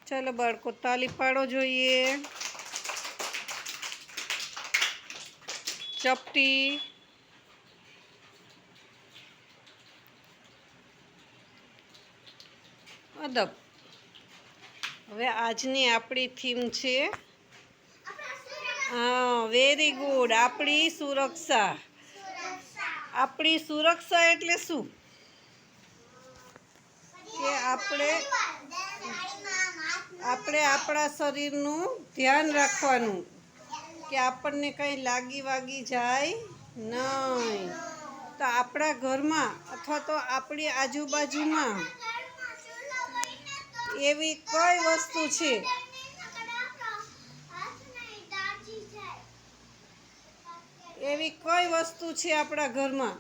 ચાલો બાળકો તાલી પાડો જોઈએ. ચપટી. અદબ. હવે આજની આપણી થીમ છે વેરી ગુડ, આપણી સુરક્ષા. આપણી સુરક્ષા એટલે શું? કે આપણે આપણા શરીરનું ધ્યાન રાખવાનું, કે આપણને કંઈ લાગી જાય નહીં. તો આપણા ઘરમાં અથવા તો આપણી આજુબાજુમાં એવી કઈ વસ્તુ છે આપણા ઘરમાં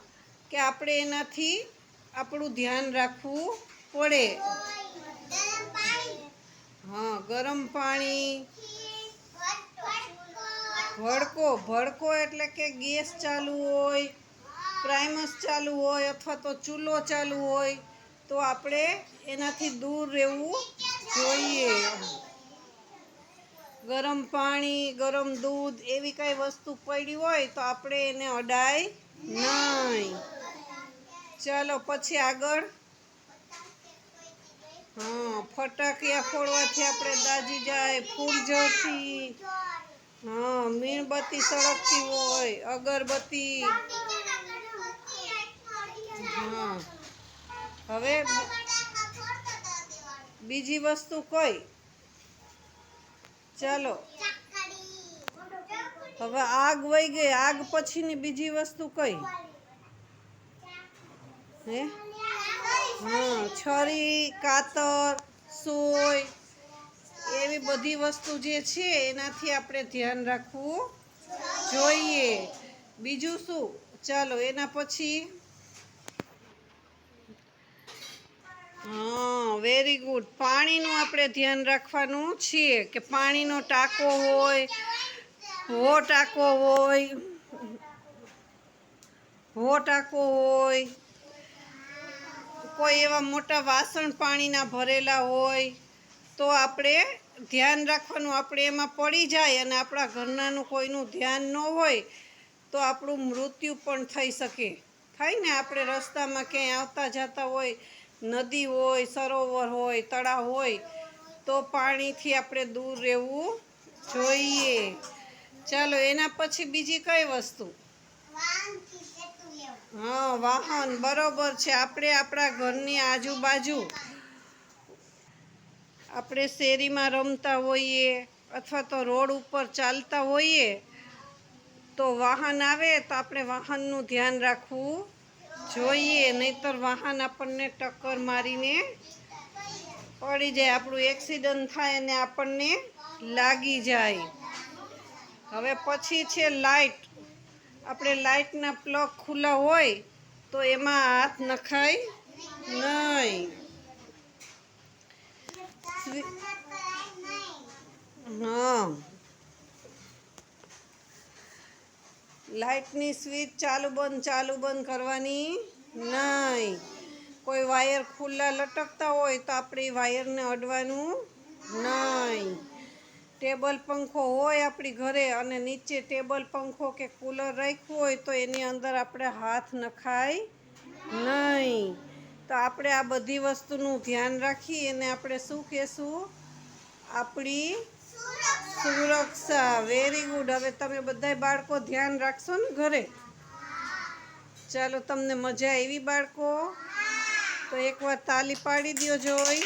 કે આપણે એનાથી આપણું ધ્યાન રાખવું પડે? ગરમ પાણી. ભડકો એટલે કે ગેસ ચાલુ હોય, પ્રાઇમસ ચાલુ હોય અથવા તો ચૂલો ચાલુ હોય તો આપણે એનાથી દૂર રહેવું જોઈએ. ગરમ પાણી, ગરમ દૂધ એવી કઈ વસ્તુ પડી હોય તો આપણે એને અડાય નહીં. ચાલો પછી આગળ. ફટાકિયા ફોડવાથી આપણે દાજી જાય, ફૂલઝડથી, મીણબત્તી સળગતી હોય, અગરબત્તી. હવે બીજી વસ્તુ કઈ? ચાલો હવે આગ વહી ગઈ, આગ પછીની બીજી વસ્તુ કઈ? છરી, કાતર, સોય એવી બધી વસ્તુ જે છે એનાથી આપણે ધ્યાન રાખવું જોઈએ. બીજું શું? ચાલો એના પછી વેરી ગુડ, પાણીનું આપણે ધ્યાન રાખવાનું છીએ કે પાણીનો ટાંકો હોય, કોઈ એવા મોટા વાસણ પાણીના ભરેલા હોય તો આપણે ધ્યાન રાખવાનું. આપણે એમાં પડી જાય અને આપણા ઘરનાનું કોઈનું ધ્યાન ન હોય તો આપણું મૃત્યુ પણ થઈ શકે. થાય ને, આપણે રસ્તામાં ક્યાંય આવતા જતા હોય, નદી હોય, સરોવર હોય, તળાવ હોય તો પાણીથી આપણે દૂર રહેવું જોઈએ. ચાલો એના પછી બીજી કઈ વસ્તુ? વાહન. બરોબર છે. આપણે આપણા ઘરની આજુબાજુ આપણે શેરીમાં રમતા હોઈએ અથવા તો રોડ ઉપર ચાલતા હોઈએ તો વાહન આવે તો આપણે વાહનનું ધ્યાન રાખવું જોઈએ, નહીંતર વાહન આપણને ટક્કર મારીને પડી જાય, આપણું એક્સિડન્ટ થાય અને આપણને લાગી જાય. હવે પછી છે લાઇટ. આપણે લાઇટના પ્લગ ખુલ્લા હોય તો એમાં હાથ નખાય નહીં. લાઇટની સ્વિચ ચાલુ બંધ કરવાની નહીં. કોઈ વાયર ખુલ્લા લટકતા હોય તો આપણે વાયરને અડવાનું નહીં. ટેબલ પંખો હોય આપણી ઘરે અને નીચે ટેબલ પંખો કે કૂલર રાખ્યું હોય તો એની અંદર આપણે હાથ નખાય નહીં. તો આપણે આ બધી વસ્તુનું ધ્યાન રાખી અને આપણે શું કહેશું? આપણી સુરક્ષા. Very good. હવે તમે બધાય બાળકો ધ્યાન રાખશો ને ઘરે? ચાલો, તમને મજા આવી બાળકો? તો એકવાર તાલી પાડી દ્યો જોઈ.